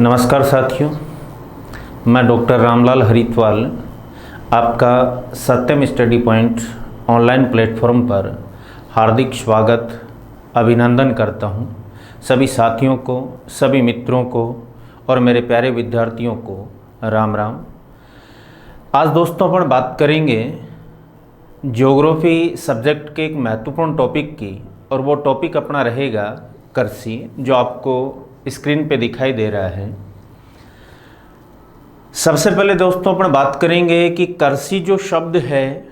नमस्कार साथियों, मैं डॉक्टर रामलाल हरित्वाल आपका सत्यम स्टडी पॉइंट ऑनलाइन प्लेटफॉर्म पर हार्दिक स्वागत अभिनंदन करता हूं। सभी साथियों को, सभी मित्रों को और मेरे प्यारे विद्यार्थियों को राम राम। आज दोस्तों अपन बात करेंगे ज्योग्राफी सब्जेक्ट के एक महत्वपूर्ण टॉपिक की, और वो टॉपिक अपना रहेगा कर्सी, जो आपको स्क्रीन पे दिखाई दे रहा है। सबसे पहले दोस्तों अपन बात करेंगे कि कर्सी जो शब्द है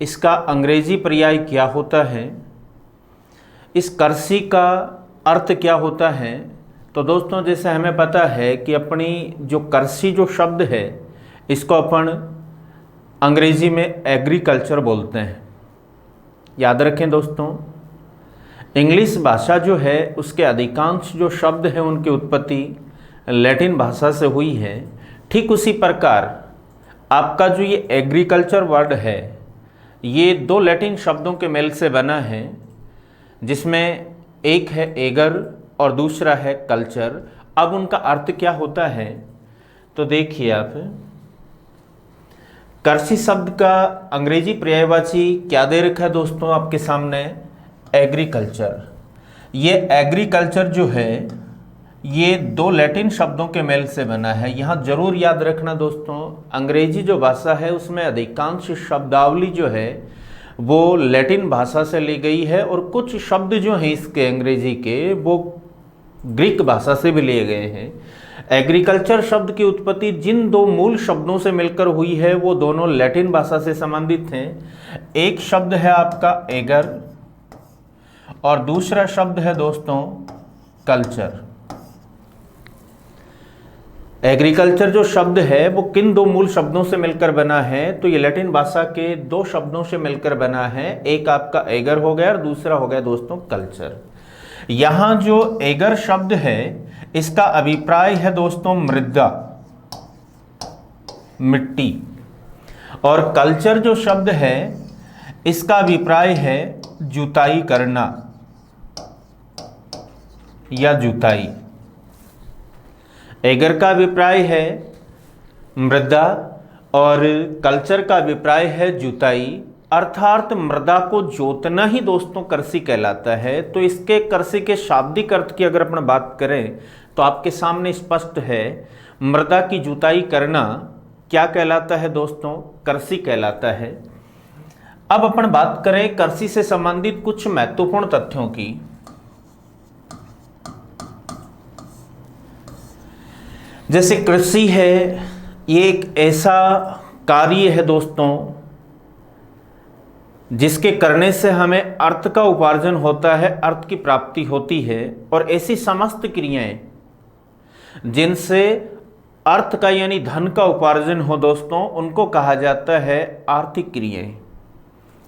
इसका अंग्रेजी पर्याय क्या होता है, इस कर्सी का अर्थ क्या होता है। तो दोस्तों जैसे हमें पता है कि अपनी जो कर्सी जो शब्द है इसको अपन अंग्रेजी में एग्रीकल्चर बोलते हैं। याद रखें दोस्तों, इंग्लिश भाषा जो है उसके अधिकांश जो शब्द हैं उनकी उत्पत्ति लैटिन भाषा से हुई है। ठीक उसी प्रकार आपका जो ये एग्रीकल्चर वर्ड है ये दो लैटिन शब्दों के मेल से बना है, जिसमें एक है एगर और दूसरा है कल्चर। अब उनका अर्थ क्या होता है तो देखिए आप, कर्सी शब्द का अंग्रेजी पर्यायवाची क्या दे रखा है दोस्तों आपके सामने, एग्रीकल्चर। ये एग्रीकल्चर जो है ये दो लैटिन शब्दों के मेल से बना है। यहाँ जरूर याद रखना दोस्तों, अंग्रेजी जो भाषा है उसमें अधिकांश शब्दावली जो है वो लैटिन भाषा से ली गई है, और कुछ शब्द जो हैं इसके अंग्रेजी के वो ग्रीक भाषा से भी लिए गए हैं। एग्रीकल्चर शब्द की उत्पत्ति जिन दो मूल शब्दों से मिलकर हुई है वो दोनों लैटिन भाषा से संबंधित हैं। एक शब्द है आपका एगर और दूसरा शब्द है दोस्तों कल्चर। एग्रीकल्चर जो शब्द है वो किन दो मूल शब्दों से मिलकर बना है, तो ये लैटिन भाषा के दो शब्दों से मिलकर बना है। एक आपका एगर हो गया और दूसरा हो गया दोस्तों कल्चर। यहां जो एगर शब्द है इसका अभिप्राय है दोस्तों मृदा, मिट्टी, और कल्चर जो शब्द है इसका अभिप्राय है जुताई करना या जुताई। एगर का अभिप्राय है मृदा और कल्चर का अभिप्राय है जुताई, अर्थात मृदा को जोतना ही दोस्तों कर्सी कहलाता है। तो इसके कर्सी के शाब्दिक अर्थ की अगर अपन बात करें तो आपके सामने स्पष्ट है, मृदा की जुताई करना क्या कहलाता है दोस्तों, कर्सी कहलाता है। अब अपन बात करें कर्सी से संबंधित कुछ महत्वपूर्ण तथ्यों की। जैसे कृषि है, ये एक ऐसा कार्य है दोस्तों जिसके करने से हमें अर्थ का उपार्जन होता है, अर्थ की प्राप्ति होती है, और ऐसी समस्त क्रियाएं जिनसे अर्थ का यानी धन का उपार्जन हो दोस्तों उनको कहा जाता है आर्थिक क्रियाएं।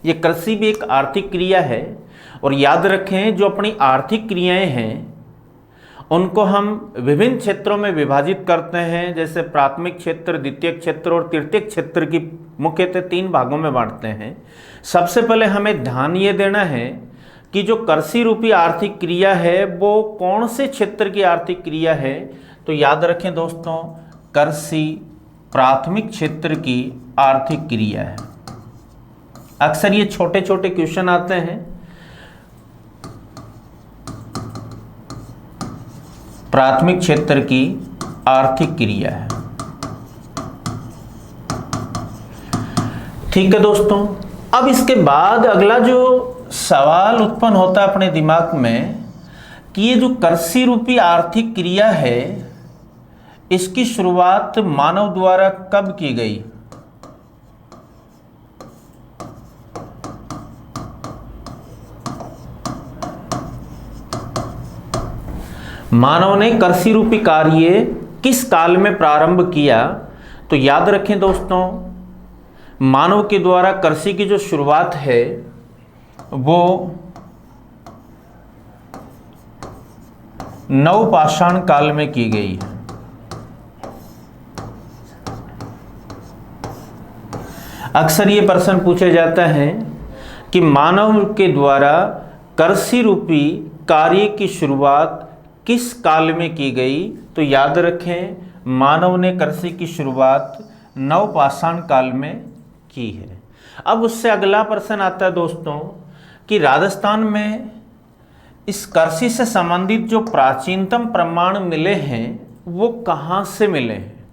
ये कृषि भी एक आर्थिक क्रिया है, और याद रखें जो अपनी आर्थिक क्रियाएं हैं उनको हम विभिन्न क्षेत्रों में विभाजित करते हैं, जैसे प्राथमिक क्षेत्र, द्वितीय क्षेत्र और तृतीय क्षेत्र की मुख्यतः तीन भागों में बांटते हैं। सबसे पहले हमें ध्यान ये देना है कि जो कर्सी रूपी आर्थिक क्रिया है वो कौन से क्षेत्र की आर्थिक क्रिया है। तो याद रखें दोस्तों, कर्सी प्राथमिक क्षेत्र की आर्थिक क्रिया है। अक्सर ये छोटे छोटे क्वेश्चन आते हैं। प्राथमिक क्षेत्र की आर्थिक क्रिया है, ठीक है दोस्तों। अब इसके बाद अगला जो सवाल उत्पन्न होता है अपने दिमाग में कि ये जो कर्सी रूपी आर्थिक क्रिया है इसकी शुरुआत मानव द्वारा कब की गई। मानव ने कर्सी रूपी कार्य किस काल में प्रारंभ किया। तो याद रखें दोस्तों, मानव के द्वारा कर्सी की जो शुरुआत है वो नवपाषाण काल में की गई है। अक्सर ये प्रश्न पूछा जाता है कि मानव के द्वारा कर्सी रूपी कार्य की शुरुआत किस काल में की गई? तो याद रखें, मानव ने कृषि की शुरुआत नवपाषाण काल में की है। अब उससे अगला प्रश्न आता है दोस्तों कि राजस्थान में इस कृषि से संबंधित जो प्राचीनतम प्रमाण मिले हैं वो कहां से मिले हैं?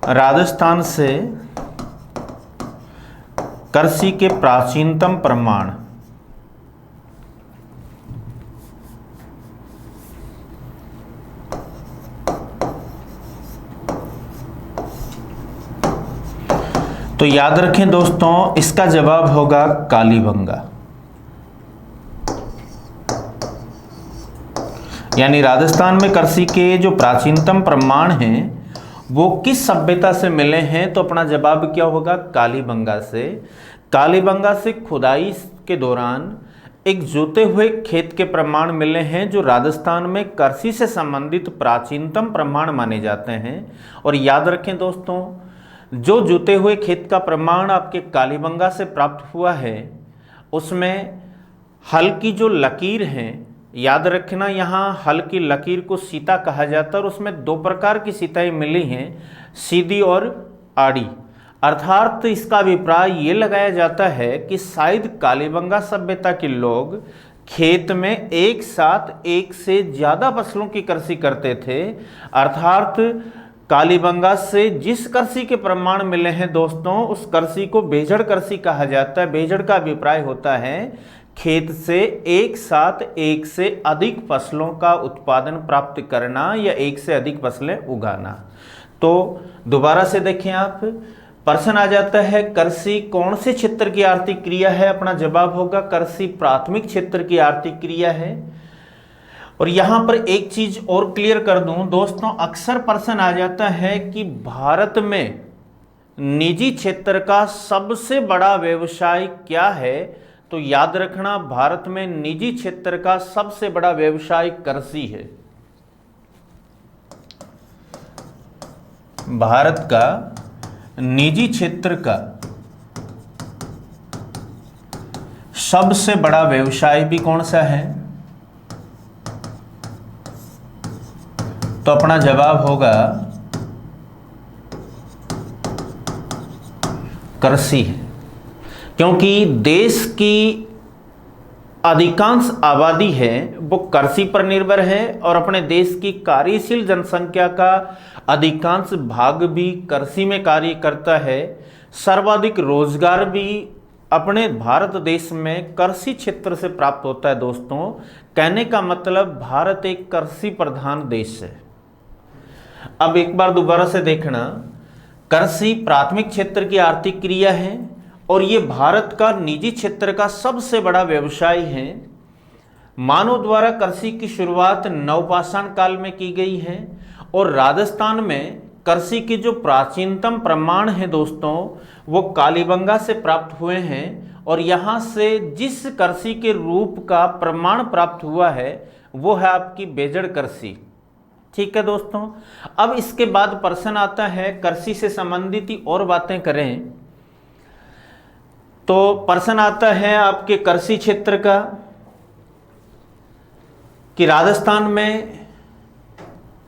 राजस्थान से कृषि के प्राचीनतम प्रमाण तो याद रखें दोस्तों, इसका जवाब होगा कालीबंगा। यानी राजस्थान में कृषि के जो प्राचीनतम प्रमाण हैं वो किस सभ्यता से मिले हैं? तो अपना जवाब क्या होगा? कालीबंगा से। कालीबंगा से खुदाई के दौरान एक जोते हुए खेत के प्रमाण मिले हैं जो राजस्थान में कृषि से संबंधित प्राचीनतम प्रमाण माने जाते हैं। और याद रखें दोस्तों, जो जोते हुए खेत का प्रमाण आपके कालीबंगा से प्राप्त हुआ है उसमें हल की जो लकीर है, याद रखना यहाँ हल की लकीर को सीता कहा जाता है और उसमें दो प्रकार की सीताएं मिली हैं, सीधी और आड़ी। अर्थात इसका अभिप्राय ये लगाया जाता है कि शायद कालीबंगा सभ्यता के लोग खेत में एक साथ एक से ज़्यादा फसलों की कृषि करते थे। अर्थात कालीबंगा से जिस कृषि के प्रमाण मिले हैं दोस्तों, उस कृषि को बेजड़ कृषि कहा जाता है। बेजड़ का अभिप्राय होता है खेत से एक साथ एक से अधिक फसलों का उत्पादन प्राप्त करना या एक से अधिक फसलें उगाना। तो दोबारा से देखें आप, प्रश्न आ जाता है कृषि कौन से क्षेत्र की आर्थिक क्रिया है? अपना जवाब होगा कृषि प्राथमिक क्षेत्र की आर्थिक क्रिया है। और यहां पर एक चीज और क्लियर कर दूं दोस्तों, अक्सर प्रश्न आ जाता है कि भारत में निजी क्षेत्र का सबसे बड़ा व्यवसाय क्या है? तो याद रखना, भारत में निजी क्षेत्र का सबसे बड़ा व्यवसाय कृषि है। भारत का निजी क्षेत्र का सबसे बड़ा व्यवसाय भी कौन सा है? तो अपना जवाब होगा कृषि है, क्योंकि देश की अधिकांश आबादी है वो कृषि पर निर्भर है और अपने देश की कार्यशील जनसंख्या का अधिकांश भाग भी कृषि में कार्य करता है। सर्वाधिक रोजगार भी अपने भारत देश में कृषि क्षेत्र से प्राप्त होता है दोस्तों। कहने का मतलब भारत एक कृषि प्रधान देश है। अब एक बार दोबारा से देखना, कृषि प्राथमिक क्षेत्र की आर्थिक क्रिया है और ये भारत का निजी क्षेत्र का सबसे बड़ा व्यवसाय है। मानव द्वारा कृषि की शुरुआत नवपाषाण काल में की गई है और राजस्थान में कृषि के जो प्राचीनतम प्रमाण हैं दोस्तों वो कालीबंगा से प्राप्त हुए हैं और यहाँ से जिस कृषि के रूप का प्रमाण प्राप्त हुआ है वो है आपकी बेजड़ कृषि। ठीक है दोस्तों, अब इसके बाद प्रश्न आता है कृषि से संबंधित ही और बातें करें तो प्रश्न आता है आपके कृषि क्षेत्र का कि राजस्थान में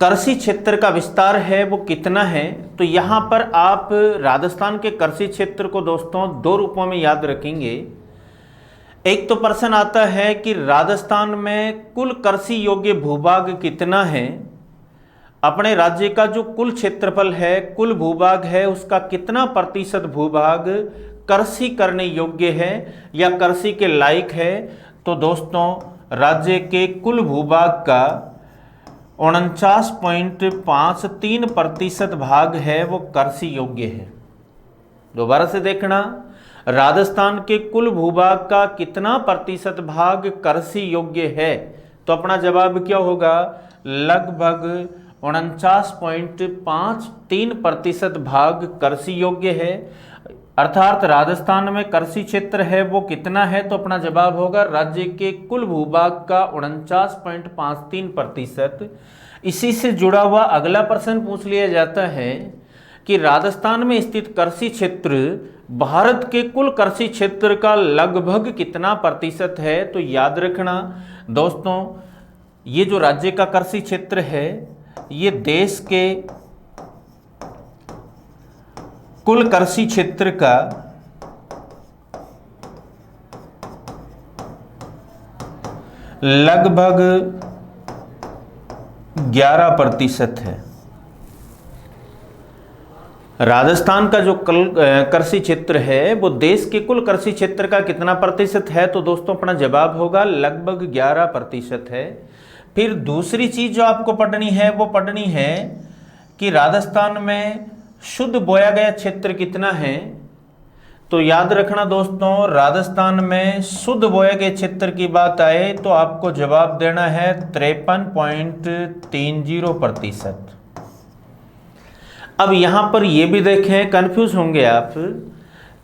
कृषि क्षेत्र का विस्तार है वो कितना है। तो यहाँ पर आप राजस्थान के कृषि क्षेत्र को दोस्तों दो रूपों में याद रखेंगे। एक तो प्रश्न आता है कि राजस्थान में कुल कृषि योग्य भूभाग कितना है। अपने राज्य का जो कुल क्षेत्रफल है, कुल भूभाग है, उसका कितना प्रतिशत भूभाग कृषि करने योग्य है या कृषि के लायक है। तो दोस्तों राज्य के कुल भूभाग का 49.53% भाग है वो कृषि योग्य है। दोबारा से देखना, राजस्थान के कुल भूभाग का कितना प्रतिशत भाग कृषि योग्य है। तो अपना जवाब क्या होगा? लगभग 49.53% भाग कृषि योग्य है। अर्थात राजस्थान में कृषि क्षेत्र है वो कितना है। तो अपना जवाब होगा राज्य के कुल भूभाग का 49.53%। इसी से जुड़ा हुआ अगला प्रश्न पूछ लिया जाता है कि राजस्थान में स्थित कृषि क्षेत्र भारत के कुल कृषि क्षेत्र का लगभग कितना प्रतिशत है। तो याद रखना दोस्तों, ये जो राज्य का कृषि क्षेत्र है ये देश के कुल कृषि क्षेत्र का लगभग 11% है। राजस्थान का जो कृषि क्षेत्र है वो देश के कुल कृषि क्षेत्र का कितना प्रतिशत है। तो दोस्तों अपना जवाब होगा लगभग 11% है। फिर दूसरी चीज जो आपको पढ़नी है वो पढ़नी है कि राजस्थान में शुद्ध बोया गया क्षेत्र कितना है। तो याद रखना दोस्तों, राजस्थान में शुद्ध बोया गए क्षेत्र की बात आए तो आपको जवाब देना है 53.30%। अब यहां पर यह भी देखें, कंफ्यूज होंगे आप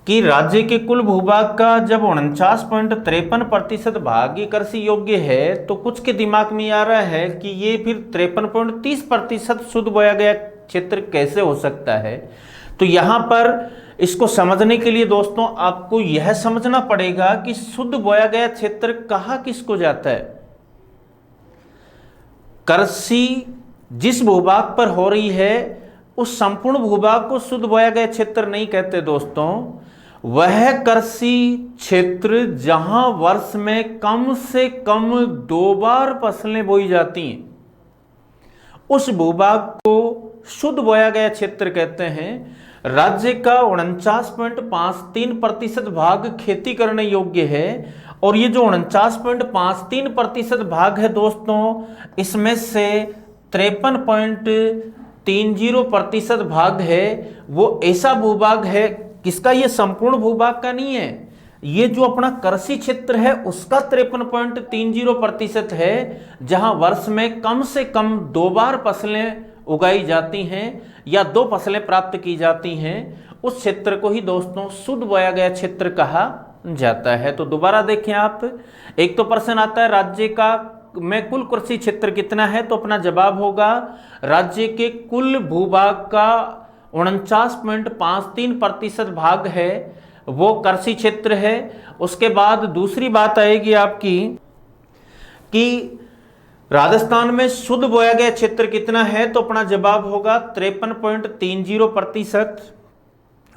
कि राज्य के कुल भूभाग का जब 49.53% भाग ही कृषि योग्य है तो कुछ के दिमाग में आ रहा है कि ये फिर 53.30% शुद्ध बोया गया क्षेत्र कैसे हो सकता है। तो यहां पर इसको समझने के लिए दोस्तों आपको यह समझना पड़ेगा कि शुद्ध बोया गया क्षेत्र कहा किसको जाता है। कृषि जिस भूभाग पर हो रही है उस संपूर्ण भूभाग को शुद्ध बोया गया क्षेत्र नहीं कहते दोस्तों। वह कृषि क्षेत्र जहां वर्ष में कम से कम 2 बार फसलें बोई जाती हैं उस भूभाग को शुद्ध बोया गया क्षेत्र कहते हैं। राज्य का 49.53% भाग खेती करने योग्य है और ये जो 49.53% भाग है दोस्तों, इसमें से 53.30% भाग है वो ऐसा भूभाग है किसका, ये संपूर्ण भूभाग का नहीं है, ये जो अपना कृषि क्षेत्र है उसका 53.30% है जहां वर्ष में कम से कम 2 बार फसलें उगाई जाती हैं या 2 फसलें प्राप्त की जाती हैं। उस क्षेत्र को ही दोस्तों शुद्ध बोया गया क्षेत्र कहा जाता है। तो दोबारा देखें आप, एक तो प्रश्न आता है राज्य का में कुल कृषि क्षेत्र कितना है। तो अपना जवाब होगा राज्य के कुल भूभाग का 49.53% भाग है वो कृषि क्षेत्र है। उसके बाद दूसरी बात आएगी आपकी कि राजस्थान में शुद्ध बोया गया क्षेत्र कितना है। तो अपना जवाब होगा 53.30%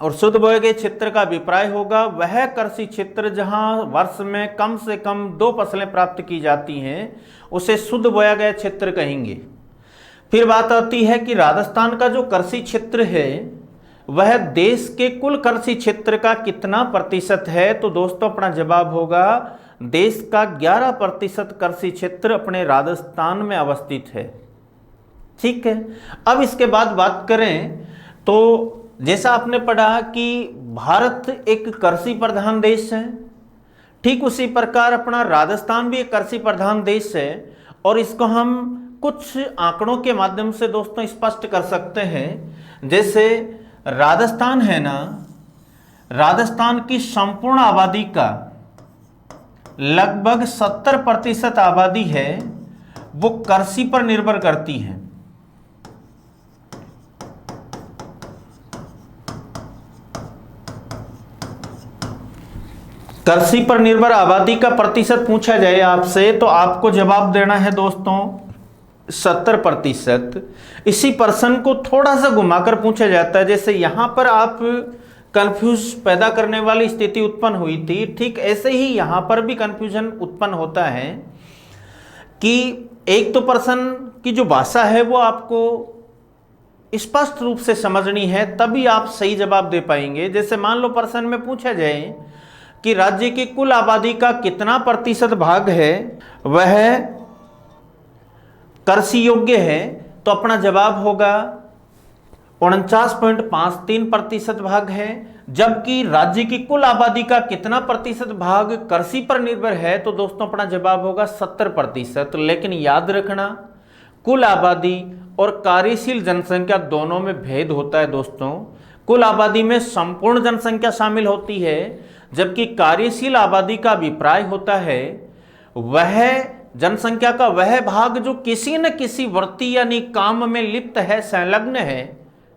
और शुद्ध बोए गए क्षेत्र का अभिप्राय होगा वह कृषि क्षेत्र जहां वर्ष में कम से कम 2 फसलें प्राप्त की जाती हैं उसे शुद्ध बोया गया क्षेत्र कहेंगे। फिर बात आती है कि राजस्थान का जो कृषि क्षेत्र है वह देश के कुल कृषि क्षेत्र का कितना प्रतिशत है। तो दोस्तों अपना जवाब होगा देश का 11% कृषि क्षेत्र अपने राजस्थान में अवस्थित है। ठीक है, अब इसके बाद बात करें तो जैसा आपने पढ़ा कि भारत एक कृषि प्रधान देश है, ठीक उसी प्रकार अपना राजस्थान भी एक कृषि प्रधान देश है और इसको हम कुछ आंकड़ों के माध्यम से दोस्तों स्पष्ट कर सकते हैं। जैसे राजस्थान है ना, राजस्थान की संपूर्ण आबादी का लगभग 70% आबादी है वो कृषि पर निर्भर करती है। कृषि पर निर्भर आबादी का प्रतिशत पूछा जाए आपसे तो आपको जवाब देना है दोस्तों 70%। इसी प्रश्न को थोड़ा सा घुमाकर पूछा जाता है, जैसे यहां पर आप कंफ्यूज पैदा करने वाली स्थिति उत्पन्न हुई थी, ठीक ऐसे ही यहां पर भी कंफ्यूजन उत्पन्न होता है कि एक तो प्रश्न की जो भाषा है वो आपको स्पष्ट रूप से समझनी है तभी आप सही जवाब दे पाएंगे। जैसे मान लो प्रश्न में पूछा जाए कि राज्य की कुल आबादी का कितना प्रतिशत भाग है वह कृषि योग्य है, तो अपना जवाब होगा 49.53% भाग है। जबकि राज्य की कुल आबादी का कितना प्रतिशत भाग कृषि पर निर्भर है, तो दोस्तों अपना जवाब होगा 70%। लेकिन याद रखना कुल आबादी और कार्यशील जनसंख्या दोनों में भेद होता है दोस्तों। कुल आबादी में संपूर्ण जनसंख्या शामिल होती है जबकि कार्यशील आबादी का अभिप्राय होता है वह जनसंख्या का वह भाग जो किसी न किसी वृत्ति यानी काम में लिप्त है, संलग्न है,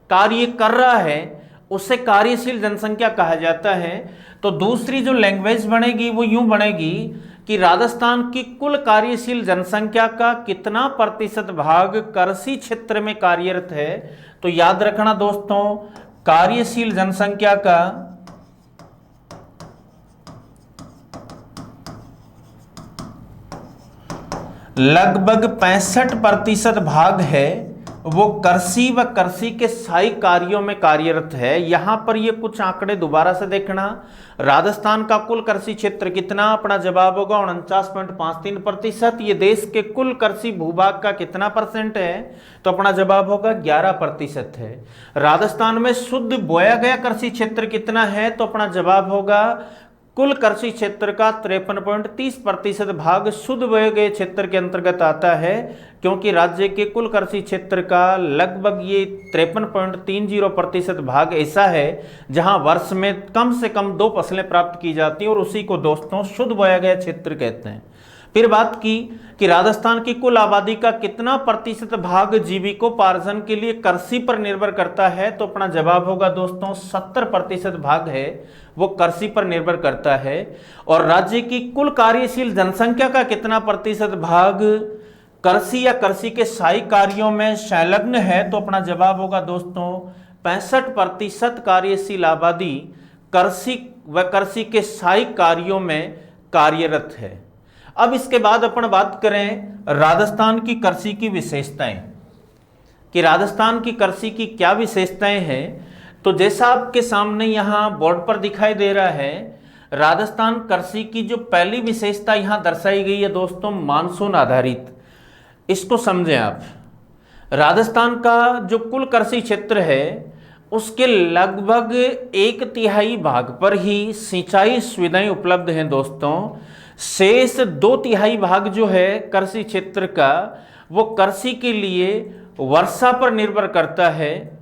कार्य कर रहा है उसे कार्यशील जनसंख्या कहा जाता है। तो दूसरी जो लैंग्वेज बनेगी वो यूं बनेगी कि राजस्थान की कुल कार्यशील जनसंख्या का कितना प्रतिशत भाग कृषि क्षेत्र में कार्यरत है। तो याद रखना दोस्तों, कार्यशील जनसंख्या का लगभग 65% भाग है वो कृषि व कृषि के सहायक कार्यों में कार्यरत है। यहां पर ये कुछ आंकड़े दोबारा से देखना। राजस्थान का कुल कृषि क्षेत्र कितना, अपना जवाब होगा 49.53%। ये देश के कुल कृषि भूभाग का कितना परसेंट है, तो अपना जवाब होगा 11% है। राजस्थान में शुद्ध बोया गया कृषि क्षेत्र कितना है, तो अपना जवाब होगा कुल कृषि क्षेत्र का 53.30% भाग शुद्ध बोए गए क्षेत्र के अंतर्गत आता है, क्योंकि राज्य के कुल कृषि क्षेत्र का लगभग ये 53.30% भाग ऐसा है जहां वर्ष में कम से कम 2 फसलें प्राप्त की जाती हैं और उसी को दोस्तों शुद्ध बोया गया क्षेत्र कहते हैं। फिर बात की कि राजस्थान की कुल आबादी का कितना प्रतिशत भाग जीविकोपार्जन के लिए कृषि पर निर्भर करता है, तो अपना जवाब होगा दोस्तों 70% भाग है वो कृषि पर निर्भर करता है। और राज्य की कुल कार्यशील जनसंख्या का कितना प्रतिशत भाग कृषि या कृषि के सहायक कार्यों में संलग्न है, तो अपना जवाब होगा दोस्तों 65% कार्यशील आबादी कृषि व कृषि के सहायक कार्यों में कार्यरत है। अब इसके बाद अपन बात करें राजस्थान की कृषि की विशेषताएं, कि राजस्थान की कृषि की क्या विशेषताएं हैं। तो जैसा आपके सामने यहां बोर्ड पर दिखाई दे रहा है, राजस्थान कृषि की जो पहली विशेषता यहां दर्शाई गई है दोस्तों, मानसून आधारित। इसको समझें आप। राजस्थान का जो कुल कृषि क्षेत्र है उसके लगभग 1/3 भाग पर ही सिंचाई सुविधाएं उपलब्ध हैं दोस्तों। शेष 2/3 भाग जो है कृषि क्षेत्र का वो कृषि के लिए वर्षा पर निर्भर करता है।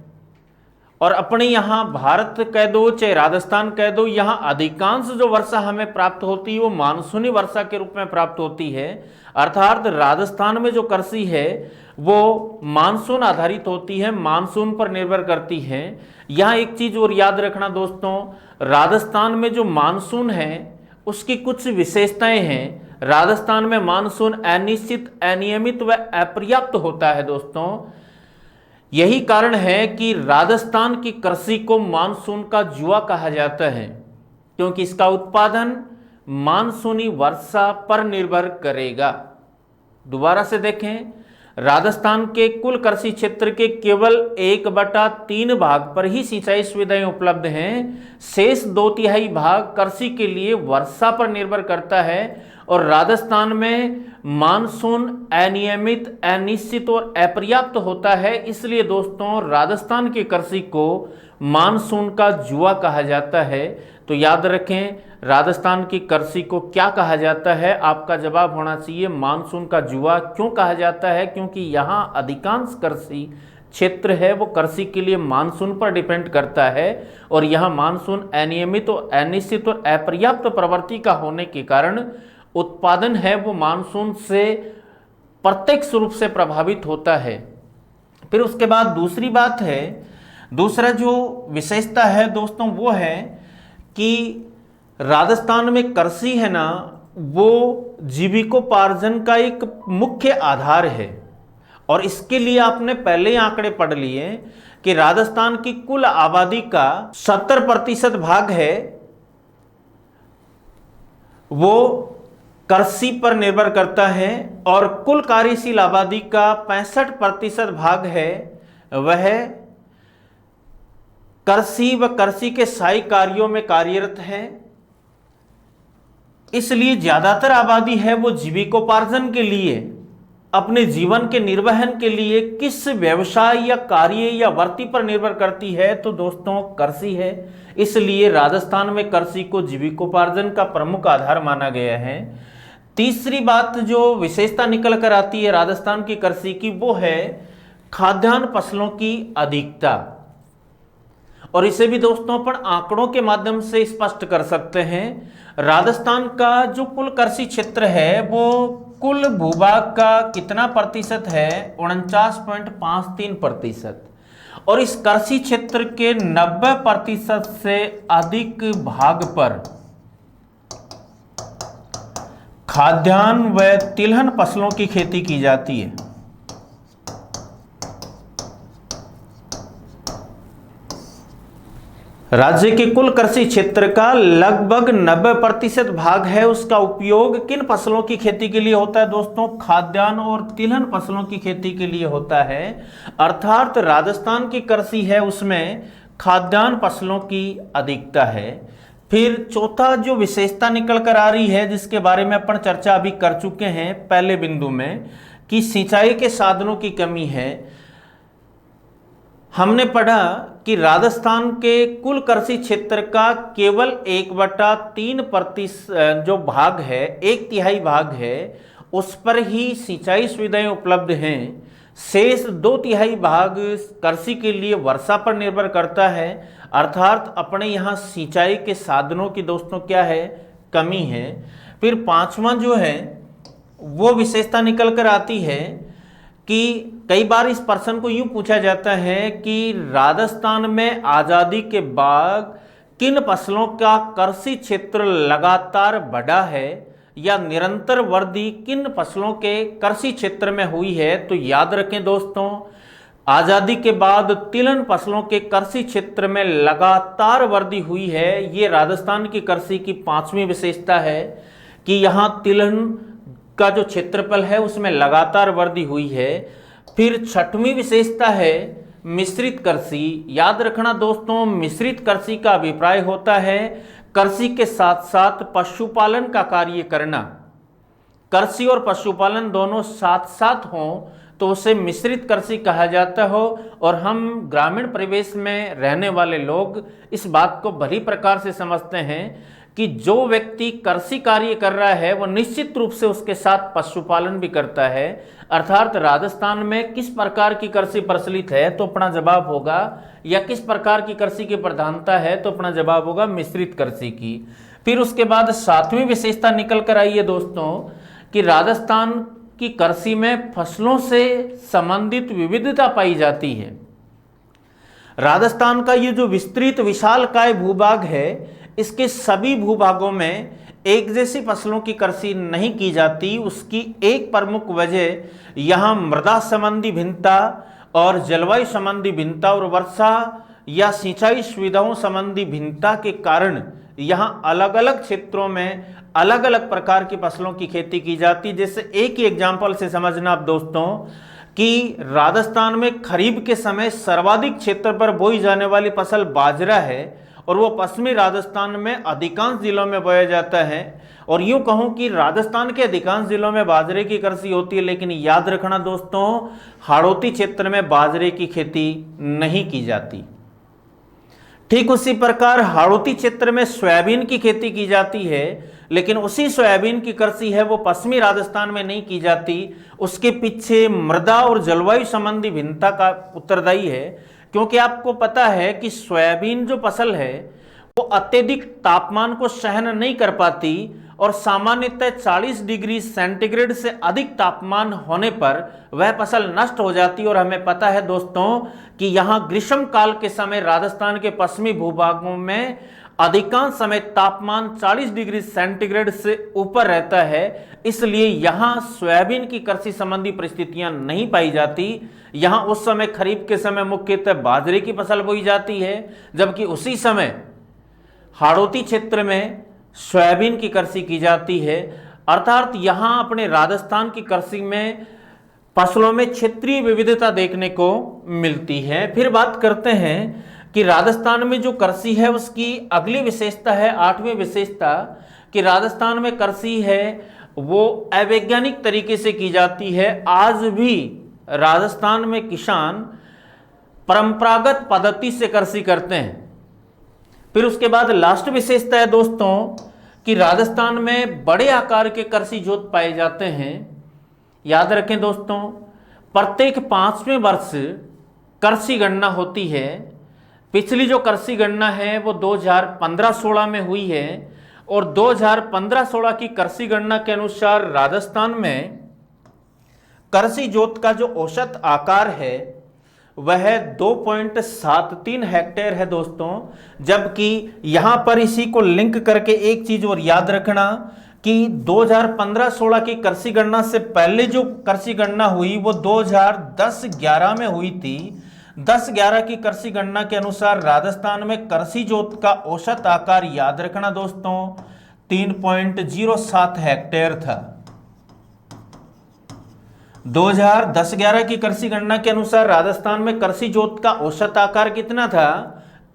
और अपने यहाँ भारत कह दो चाहे राजस्थान कह दो, यहाँ अधिकांश जो वर्षा हमें प्राप्त होती है वो मानसूनी वर्षा के रूप में प्राप्त होती है। अर्थात राजस्थान में जो कृषि है वो मानसून आधारित होती है, मानसून पर निर्भर करती है। यहाँ एक चीज और याद रखना दोस्तों, राजस्थान में जो मानसून है उसकी कुछ विशेषताएं हैं। राजस्थान में मानसून अनिश्चित, अनियमित व अपर्याप्त होता है दोस्तों। यही कारण है कि राजस्थान की कृषि को मानसून का जुआ कहा जाता है, क्योंकि इसका उत्पादन मानसूनी वर्षा पर निर्भर करेगा। दोबारा से देखें, राजस्थान के कुल कृषि क्षेत्र के केवल 1/3 भाग पर ही सिंचाई सुविधाएं उपलब्ध हैं। शेष 2/3 भाग कृषि के लिए वर्षा पर निर्भर करता है। और राजस्थान में मानसून अनियमित, अनिश्चित और अपर्याप्त होता है। इसलिए दोस्तों राजस्थान की कृषि को मानसून का जुआ कहा जाता है। तो याद रखें, राजस्थान की कृषि को क्या कहा जाता है, आपका जवाब होना चाहिए मानसून का जुआ। क्यों कहा जाता है? क्योंकि यहाँ अधिकांश कृषि क्षेत्र है वो कृषि के लिए मानसून पर डिपेंड करता है। और यहाँ मानसून अनियमित और अनिश्चित और अपर्याप्त प्रवृत्ति का होने के कारण उत्पादन है वो मानसून से प्रत्यक्ष रूप से प्रभावित होता है। फिर उसके बाद दूसरी बात है, दूसरा जो विशेषता है दोस्तों वो है कि राजस्थान में कृषि है ना वो जीविकोपार्जन का एक मुख्य आधार है। और इसके लिए आपने पहले ही आंकड़े पढ़ लिए कि राजस्थान की कुल आबादी का 70% भाग है वो कृषि पर निर्भर करता है। और कुल कार्यशील आबादी का 65% भाग है वह कृषि व कृषि के सहायक कार्यों में कार्यरत है। इसलिए ज्यादातर आबादी है वो जीविकोपार्जन के लिए, अपने जीवन के निर्वहन के लिए किस व्यवसाय या कार्य या वृत्ति पर निर्भर करती है, तो दोस्तों कृषि है। इसलिए राजस्थान में कृषि को जीविकोपार्जन का प्रमुख आधार माना गया है। तीसरी बात जो विशेषता निकल कर आती है राजस्थान की कृषि की वो है खाद्यान्न फसलों की अधिकता। और इसे भी दोस्तों अपन आंकड़ों के माध्यम से स्पष्ट कर सकते हैं। राजस्थान का जो कुल कृषि क्षेत्र है वो कुल भूभाग का कितना प्रतिशत है? 49.53%। और इस कृषि क्षेत्र के 90% से अधिक भाग पर खाद्यान्न व तिलहन फसलों की खेती की जाती है। राज्य के कुल कृषि क्षेत्र का लगभग 90% भाग है, उसका उपयोग किन फसलों की खेती के लिए होता है दोस्तों? खाद्यान्न और तिलहन फसलों की खेती के लिए होता है। अर्थात राजस्थान की कृषि है उसमें खाद्यान्न फसलों की अधिकता है। फिर चौथा जो विशेषता निकल कर आ रही है, जिसके बारे में अपन चर्चा अभी कर चुके हैं पहले बिंदु में, कि सिंचाई के साधनों की कमी है। हमने पढ़ा कि राजस्थान के कुल कृषि क्षेत्र का केवल 1/3% जो भाग है, 1/3 भाग है, उस पर ही सिंचाई सुविधाएं उपलब्ध हैं। शेष 2/3 भाग कृषि के लिए वर्षा पर निर्भर करता है। अर्थात अपने यहाँ सिंचाई के साधनों की दोस्तों क्या है? कमी है। फिर पांचवा जो है वो विशेषता निकल कर आती है कि कई बार इस प्रश्न को यूं पूछा जाता है कि राजस्थान में आज़ादी के बाद किन फसलों का कृषि क्षेत्र लगातार बढ़ा है या निरंतर वृद्धि किन फसलों के कृषि क्षेत्र में हुई है? तो याद रखें दोस्तों, आज़ादी के बाद तिलहन फसलों के कृषि क्षेत्र में लगातार वृद्धि हुई है। ये राजस्थान की कृषि की पांचवी विशेषता है कि यहाँ तिलहन का जो क्षेत्रफल है उसमें लगातार वृद्धि हुई है। फिर छठवीं विशेषता है मिश्रित कृषि। याद रखना दोस्तों, मिश्रित कृषि का अभिप्राय होता है कृषि के साथ साथ पशुपालन का कार्य करना। कृषि और पशुपालन दोनों साथ साथ हों तो उसे मिश्रित कृषि कहा जाता हो। और हम ग्रामीण परिवेश में रहने वाले लोग इस बात को भली प्रकार से समझते हैं कि जो व्यक्ति कृषि कार्य कर रहा है वो निश्चित रूप से उसके साथ पशुपालन भी करता है। अर्थात राजस्थान में किस प्रकार की कृषि प्रचलित है? तो अपना जवाब होगा, या किस प्रकार की कृषि की प्रधानता है? तो अपना जवाब होगा मिश्रित कृषि की। फिर उसके बाद सातवीं विशेषता निकल कर आई है दोस्तों कि राजस्थान की कृषि में फसलों से संबंधित विविधता पाई जाती है। राजस्थान का ये जो विस्तृत विशालकाय भूभाग है, इसके सभी भूभागों में एक जैसी फसलों की कृषि नहीं की जाती। उसकी एक प्रमुख वजह यहाँ मृदा संबंधी भिन्नता और जलवायु संबंधी भिन्नता और वर्षा या सिंचाई सुविधाओं संबंधी भिन्नता के कारण यहाँ अलग अलग क्षेत्रों में अलग अलग प्रकार की फसलों की खेती की जाती। जैसे एक ही एग्जाम्पल से समझना आप दोस्तों कि राजस्थान में खरीफ के समय सर्वाधिक क्षेत्र पर बोई जाने वाली फसल बाजरा है और वो पश्चिमी राजस्थान में अधिकांश जिलों में बोया जाता है। और यूं कहूं कि राजस्थान के अधिकांश जिलों में बाजरे की कृषि होती है, लेकिन याद रखना दोस्तों, हाड़ौती क्षेत्र में बाजरे की खेती नहीं की जाती। ठीक उसी प्रकार हाड़ौती क्षेत्र में सोयाबीन की खेती की जाती है, लेकिन उसी सोयाबीन की कृषि है वो पश्चिमी राजस्थान में नहीं की जाती। उसके पीछे मृदा और जलवायु संबंधी भिन्नता का उत्तरदायी है, क्योंकि आपको पता है कि सोयाबीन जो फसल है वो अत्यधिक तापमान को सहन नहीं कर पाती और सामान्यतः 40 डिग्री सेंटीग्रेड से अधिक तापमान होने पर वह फसल नष्ट हो जाती। और हमें पता है दोस्तों कि यहाँ ग्रीष्म काल के समय राजस्थान के पश्चिमी भूभागों में अधिकांश समय तापमान 40 डिग्री सेंटीग्रेड से ऊपर रहता है, इसलिए यहाँ सोयाबीन की कृषि संबंधी परिस्थितियां नहीं पाई जाती। यहाँ उस समय खरीफ के समय मुख्यतः बाजरे की फसल बोई जाती है, जबकि उसी समय हाड़ौती क्षेत्र में सोयाबीन की कृषि की जाती है। अर्थात यहाँ अपने राजस्थान की कृषि में फसलों में क्षेत्रीय विविधता देखने को मिलती है। फिर बात करते हैं कि राजस्थान में जो कृषि है उसकी अगली विशेषता है, आठवीं विशेषता, कि राजस्थान में कृषि है वो अवैज्ञानिक तरीके से की जाती है। आज भी राजस्थान में किसान परंपरागत पद्धति से कृषि करते हैं। फिर उसके बाद लास्ट विशेषता है दोस्तों कि राजस्थान में बड़े आकार के कृषि जोत पाए जाते हैं। याद रखें दोस्तों, प्रत्येक 5वें वर्ष कृषि गणना होती है। पिछली जो कृषि गणना है वो 2015-16 में हुई है और 2015-16 की कृषि गणना के अनुसार राजस्थान में कृषि जोत का जो औसत आकार है वह 2.73 हेक्टेयर है दोस्तों। जबकि यहां पर इसी को लिंक करके एक चीज और याद रखना कि 2015-16 की कृषि गणना से पहले जो कृषि गणना हुई वो 2010-11 में हुई थी। 10-11 की कृषि गणना के अनुसार राजस्थान में कृषि जोत का औसत आकार याद रखना दोस्तों 3.07 हेक्टेयर था। 2010-11 की कृषि गणना के अनुसार राजस्थान में कृषि जोत का औसत आकार कितना था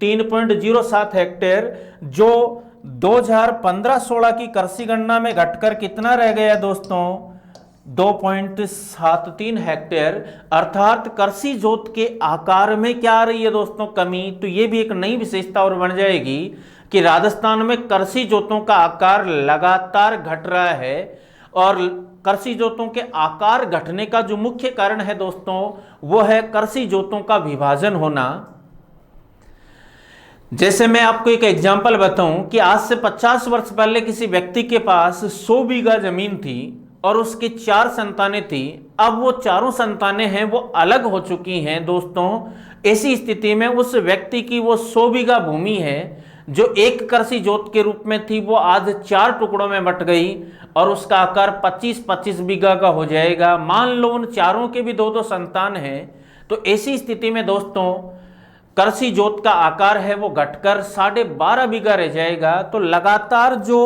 3.07 हेक्टेयर, जो 2015-16 की कृषि गणना में घटकर कितना रह गया दोस्तों 2.73 हेक्टेयर। अर्थात कृषि जोत के आकार में क्या आ रही है दोस्तों कमी। तो ये भी एक नई विशेषता और बन जाएगी कि राजस्थान में कृषि जोतों का आकार लगातार घट रहा है। और कृषि जोतों के आकार घटने का जो मुख्य कारण है दोस्तों वो है कृषि जोतों का विभाजन होना। जैसे मैं आपको एक एग्जांपल बताऊं कि आज से 50 वर्ष पहले किसी व्यक्ति के पास 100 बीघा जमीन थी और उसकी 4 संतानें थी। अब वो चारों संतानें हैं वो अलग हो चुकी हैं दोस्तों। ऐसी स्थिति में उस व्यक्ति की वो 100 बीघा भूमि है जो एक कृषि जोत के रूप में थी वो आज 4 टुकड़ों में बट गई और उसका आकार 25-25 बीघा का हो जाएगा। मान लो उन चारों के भी 2-2 संतान हैं। तो ऐसी स्थिति में दोस्तों कृषि जोत का आकार है वो घटकर 12.5 बीघा रह जाएगा। तो लगातार जो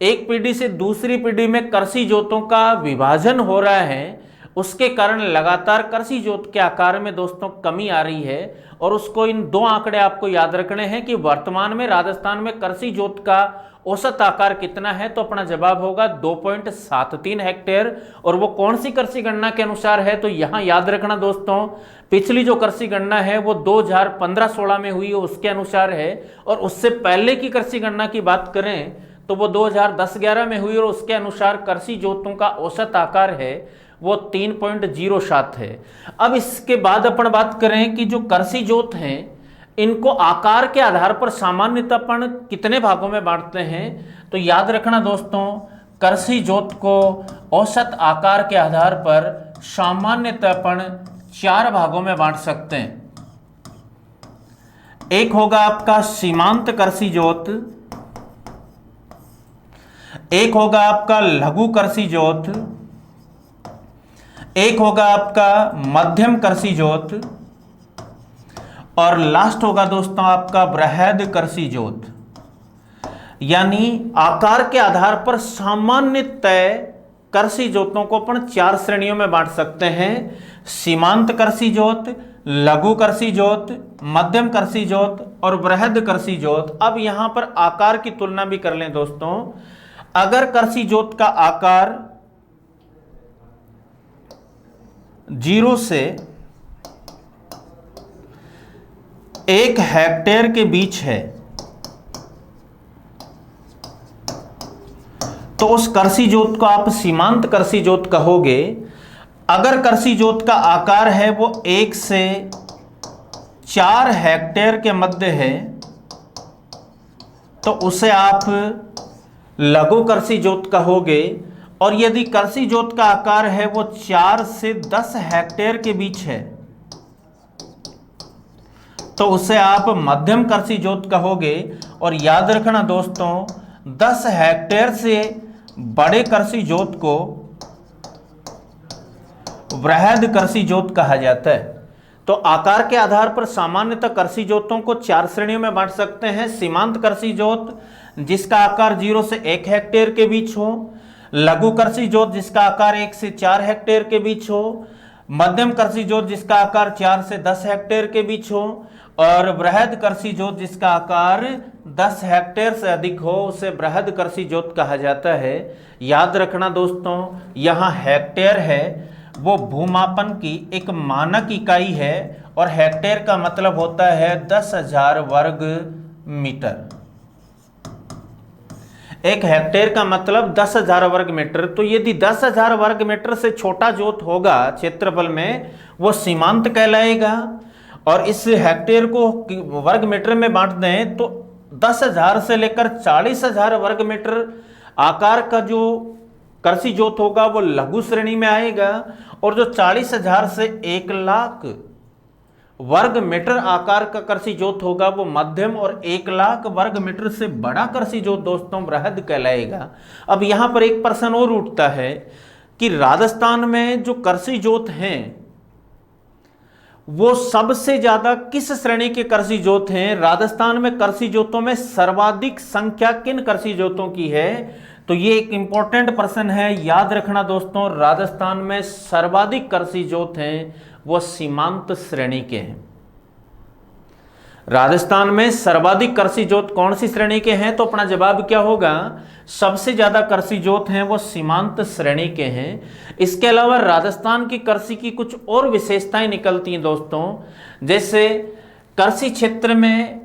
एक पीढ़ी से दूसरी पीढ़ी में कृषि जोतों का विभाजन हो रहा है उसके कारण लगातार कृषि जोत के आकार में दोस्तों कमी आ रही है। और उसको इन 2 आंकड़े आपको याद रखने हैं कि वर्तमान में राजस्थान में कृषि जोत का औसत आकार कितना है। तो अपना जवाब होगा 2.73 हेक्टेयर। और वो कौन सी कृषि गणना के अनुसार है तो यहां याद रखना दोस्तों पिछली जो कृषि गणना है वो 2015-16 में हुई है उसके अनुसार है। और उससे पहले की कृषि गणना की बात करें तो वो 2010-11 में हुई और उसके अनुसार कृषि जोतों का औसत आकार है वो 3.07 है। अब इसके बाद अपन बात करें कि जो कृषि जोत हैं इनको आकार के आधार पर सामान्यतः अपन कितने भागों में बांटते हैं। तो याद रखना दोस्तों कृषि जोत को औसत आकार के आधार पर सामान्यतः अपन 4 भागों में बांट सकते हैं। एक होगा आपका सीमांत कृषि जोत, एक होगा आपका लघु कृषि जोत, एक होगा आपका मध्यम कृषि जोत और लास्ट होगा दोस्तों आपका बृहद कृषि जोत। यानी आकार के आधार पर सामान्यतः कृषि जोतों को अपन 4 श्रेणियों में बांट सकते हैं। सीमांत कृषि जोत, लघु कृषि जोत, मध्यम कृषि जोत और बृहद कृषि जोत। अब यहां पर आकार की तुलना भी कर लें दोस्तों। अगर कृषि जोत का आकार 0 से 1 हेक्टेयर के बीच है तो उस कृषि जोत को आप सीमांत कृषि जोत कहोगे। अगर कृषि जोत का आकार है वो 1 से 4 हेक्टेयर के मध्य है तो उसे आप लघु कृषि जोत कहोगे। और यदि कृषि जोत का आकार है वो 4 से 10 हेक्टेयर के बीच है तो उसे आप मध्यम कृषि जोत कहोगे। और याद रखना दोस्तों 10 हेक्टेयर से बड़े कृषि जोत को बृहद कृषि जोत कहा जाता है। तो आकार के आधार पर सामान्यतः कृषि जोतों को 4 श्रेणियों में बांट सकते हैं। सीमांत कृषि जोत जिसका आकार 0 से 1 हेक्टेयर के बीच हो, लघु कृषि जोत जिसका आकार 1 से 4 हेक्टेयर के बीच हो, मध्यम कृषि जोत जिसका आकार 4 से 10 हेक्टेयर के बीच हो और बृहद कृषि जोत जिसका आकार 10 हेक्टेयर से अधिक हो उसे बृहद कृषि जोत कहा जाता है। याद रखना दोस्तों यहाँ हेक्टेयर है वो भूमापन की एक मानक इकाई है और हेक्टेयर का मतलब होता है 10,000 वर्ग मीटर। एक हेक्टेयर का मतलब 10,000 वर्ग मीटर। तो यदि 10,000 वर्ग मीटर से छोटा जोत होगा क्षेत्रफल में वो सीमांत कहलाएगा। और इस हेक्टेयर को वर्ग मीटर में बांट दें तो 10,000 से लेकर 40,000 वर्ग मीटर आकार का जो कृषि जोत होगा वो लघु श्रेणी में आएगा। और जो 40,000 से 1 लाख वर्ग मीटर आकार का कृषि जोत होगा वो मध्यम, और 1,00,000 वर्ग मीटर से बड़ा कृषि जोत दोस्तों बृहद कहलाएगा। अब यहां पर एक प्रश्न और उठता है कि राजस्थान में जो कृषि जोत हैं वो सबसे ज्यादा किस श्रेणी के कृषि जोत हैं? राजस्थान में कृषि जोतों में सर्वाधिक संख्या किन कृषि जोतों की है? तो ये एक इंपॉर्टेंट प्रश्न है, याद रखना दोस्तों। राजस्थान में सर्वाधिक कृषि जोत हैं वो सीमांत श्रेणी के हैं। राजस्थान में सर्वाधिक कृषि जोत कौन सी श्रेणी के हैं? तो अपना जवाब क्या होगा? सबसे ज्यादा कृषि जोत हैं वो सीमांत श्रेणी के हैं। इसके अलावा राजस्थान की कृषि की कुछ और विशेषताएं निकलती हैं दोस्तों, जैसे कृषि क्षेत्र में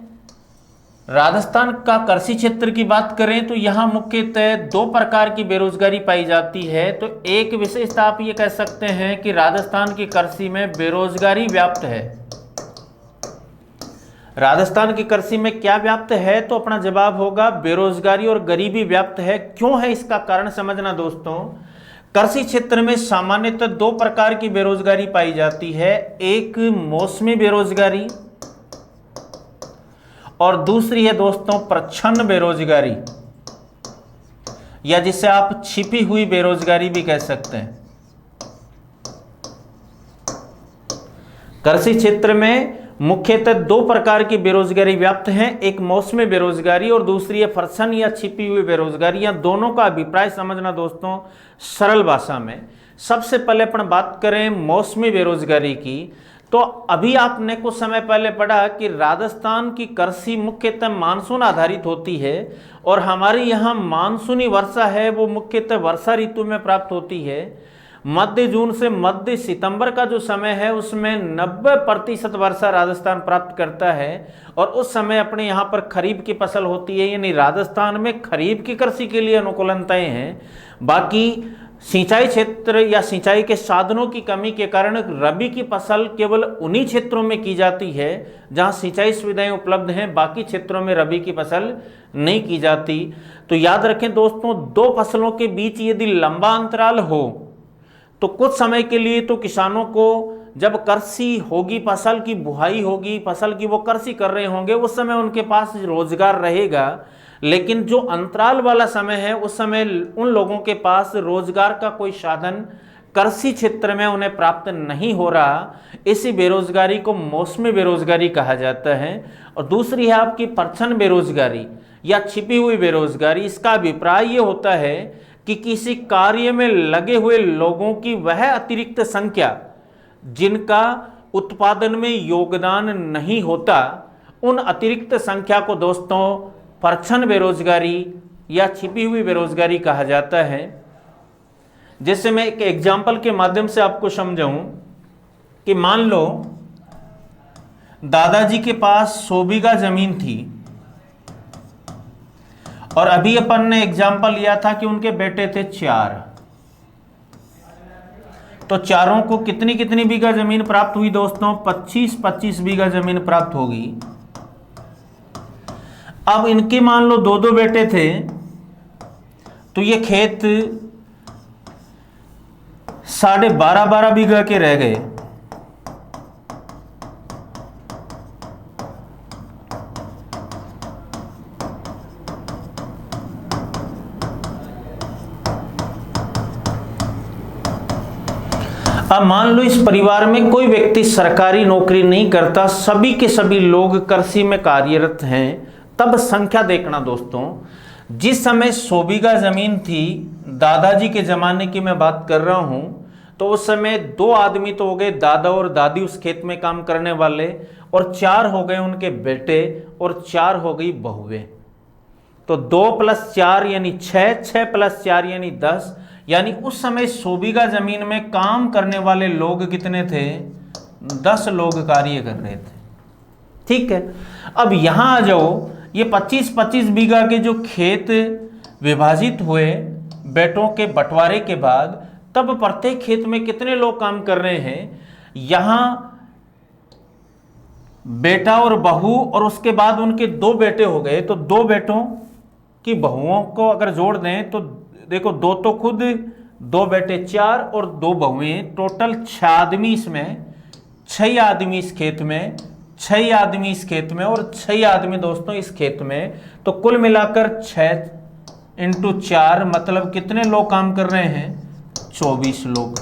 राजस्थान का कृषि क्षेत्र की बात करें तो यहां मुख्यतः 2 प्रकार की बेरोजगारी पाई जाती है। तो एक विशेषता आप ये कह सकते हैं कि राजस्थान की कृषि में बेरोजगारी व्याप्त है। राजस्थान की कृषि में क्या व्याप्त है? तो अपना जवाब होगा बेरोजगारी और गरीबी व्याप्त है। क्यों है इसका कारण समझना दोस्तों। कृषि क्षेत्र में सामान्यतः 2 प्रकार की बेरोजगारी पाई जाती है, एक मौसमी बेरोजगारी और दूसरी है दोस्तों प्रच्छन्न बेरोजगारी, या जिसे आप छिपी हुई बेरोजगारी भी कह सकते हैं। कृषि क्षेत्र में मुख्यतः 2 प्रकार की बेरोजगारी व्याप्त है, एक मौसमी बेरोजगारी और दूसरी है प्रच्छन्न या छिपी हुई बेरोजगारी। या दोनों का अभिप्राय समझना दोस्तों सरल भाषा में। सबसे पहले अपन बात करें मौसमी बेरोजगारी की, तो अभी आपने कुछ समय पहले पढ़ा कि राजस्थान की कृषि मुख्यतः मानसून आधारित होती है और हमारे यहाँ मानसूनी वर्षा है वो मुख्यतः वर्षा ऋतु में प्राप्त होती है। मध्य जून से मध्य सितंबर का जो समय है उसमें 90% वर्षा राजस्थान प्राप्त करता है और उस समय अपने यहाँ पर खरीफ की फसल होती है, यानी राजस्थान में खरीफ की कृषि के लिए अनुकूलताएं हैं। बाकी सिंचाई क्षेत्र या सिंचाई के साधनों की कमी के कारण रबी की फसल केवल उन्हीं क्षेत्रों में की जाती है जहां सिंचाई सुविधाएं उपलब्ध हैं, बाकी क्षेत्रों में रबी की फसल नहीं की जाती। तो याद रखें दोस्तों, 2 फसलों के बीच यदि लंबा अंतराल हो तो कुछ समय के लिए तो किसानों को जब कृषि होगी, फसल की बुआई होगी, फसल की वो कृषि कर रहे होंगे, उस समय उनके पास रोजगार रहेगा। लेकिन जो अंतराल वाला समय है उस समय उन लोगों के पास रोजगार का कोई साधन कृषि क्षेत्र में उन्हें प्राप्त नहीं हो रहा। इसी बेरोजगारी को मौसमी बेरोजगारी कहा जाता है। और दूसरी है आपकी प्रच्छन्न बेरोजगारी या छिपी हुई बेरोजगारी। इसका अभिप्राय ये होता है कि किसी कार्य में लगे हुए लोगों की वह अतिरिक्त संख्या जिनका उत्पादन में योगदान नहीं होता, उन अतिरिक्त संख्या को दोस्तों प्रच्छन्न बेरोजगारी या छिपी हुई बेरोजगारी कहा जाता है। जैसे मैं एक एग्जाम्पल के माध्यम से आपको समझाऊं कि मान लो दादाजी के पास 100 बीघा जमीन थी और अभी अपन ने एग्जाम्पल लिया था कि उनके बेटे थे 4, तो चारों को कितनी कितनी बीघा जमीन प्राप्त हुई दोस्तों? 25-25 बीघा जमीन प्राप्त होगी। अब इनके मान लो 2-2 बेटे थे तो ये खेत 12.5 बीघा के रह गए। अब मान लो इस परिवार में कोई व्यक्ति सरकारी नौकरी नहीं करता, सभी के सभी लोग कृषि में कार्यरत हैं। तब संख्या देखना दोस्तों, जिस समय 100 बीघा जमीन थी, दादाजी के जमाने की मैं बात कर रहा हूं, तो उस समय 2 आदमी तो हो गए, दादा और दादी उस खेत में काम करने वाले, और 4 हो गए उनके बेटे और 4 हो गई बहुएं। तो 2 + 4 यानी 6, 6 + 4 यानी 10, यानी उस समय 100 बीघा जमीन में काम करने वाले लोग कितने थे? 10 लोग कार्य कर रहे थे। ठीक है, अब यहां आ जाओ, ये 25-25 बीघा के जो खेत विभाजित हुए बेटों के बंटवारे के बाद, तब प्रत्येक खेत में कितने लोग काम कर रहे हैं? यहां बेटा और बहू और उसके बाद उनके 2 बेटे हो गए, तो 2 बेटों की बहुओं को अगर जोड़ दें तो देखो 2 तो खुद, 2 बेटे 4 और 2 बहुएं, टोटल 6 आदमी इसमें 6 आदमी इस खेत में, 6 आदमी इस खेत में और 6 आदमी दोस्तों इस खेत में, तो कुल मिलाकर 6 इंटू 4 मतलब कितने लोग काम कर रहे हैं? 24 लोग।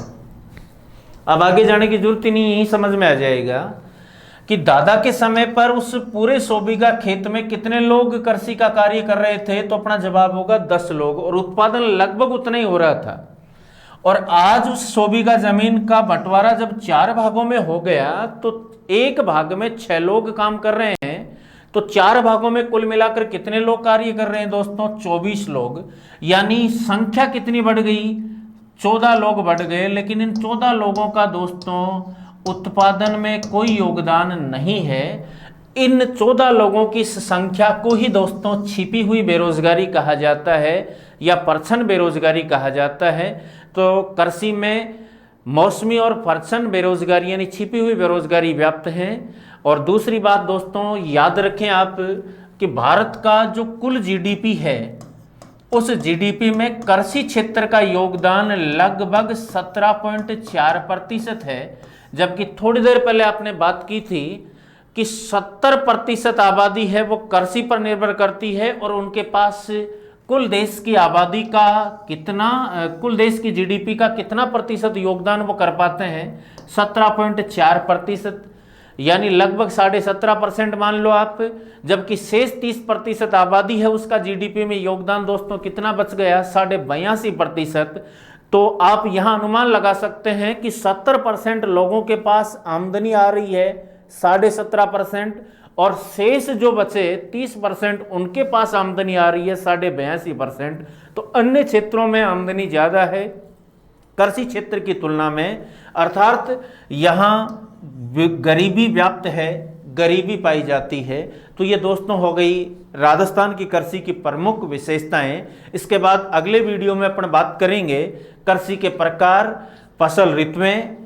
अब आगे जाने की जरूरत ही नहीं, यही समझ में आ जाएगा कि दादा के समय पर उस पूरे 100 बीघा खेत में कितने लोग कृषि का कार्य कर रहे थे, तो अपना जवाब होगा 10 लोग, और उत्पादन लगभग उतना ही हो रहा था। और आज उस 100 बीघा जमीन का बंटवारा जब 4 भागों में हो गया, तो एक भाग में 6 लोग काम कर रहे हैं, तो 4 भागों में कुल मिलाकर कितने लोग कार्य कर रहे हैं दोस्तों? 24 लोग। यानी संख्या कितनी बढ़ गई? 14 लोग बढ़ गए। लेकिन इन 14 लोगों का दोस्तों उत्पादन में कोई योगदान नहीं है। इन 14 लोगों की संख्या को ही दोस्तों छिपी हुई बेरोजगारी कहा जाता है या परछन बेरोजगारी कहा जाता है। तो कृषि में मौसमी और परछन बेरोजगारी यानी छिपी हुई बेरोजगारी व्याप्त है। और दूसरी बात दोस्तों याद रखें आप कि भारत का जो कुल जीडीपी है, उस जीडीपी में कृषि क्षेत्र का योगदान लगभग 17.4% है। जबकि थोड़ी देर पहले आपने बात की थी कि 70% आबादी है वो कृषि पर निर्भर करती है, और उनके पास कुल देश की आबादी का कितना, कुल देश की जीडीपी का कितना प्रतिशत योगदान वो कर पाते हैं? 17.4%, यानी लगभग 17.5% मान लो आप। जबकि शेष 30% आबादी है, उसका जीडीपी में योगदान दोस्तों कितना बच गया? 82.5%। तो आप यहां अनुमान लगा सकते हैं कि 70% लोगों के पास आमदनी आ रही है, 17.5%, और शेष जो बचे 30% उनके पास आमदनी आ रही है 82.5%। तो अन्य क्षेत्रों में आमदनी ज्यादा है कृषि क्षेत्र की तुलना में, अर्थात यहां गरीबी व्याप्त है, गरीबी पाई जाती है। तो ये दोस्तों हो गई राजस्थान की कृषि की प्रमुख विशेषताएं। इसके बाद अगले वीडियो में अपन बात करेंगे कृषि के प्रकार, फसल ऋतुएं,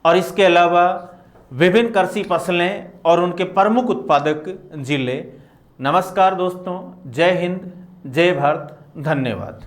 और इसके अलावा विभिन्न कृषि फसलें और उनके प्रमुख उत्पादक जिले। नमस्कार दोस्तों, जय हिंद, जय भारत, धन्यवाद।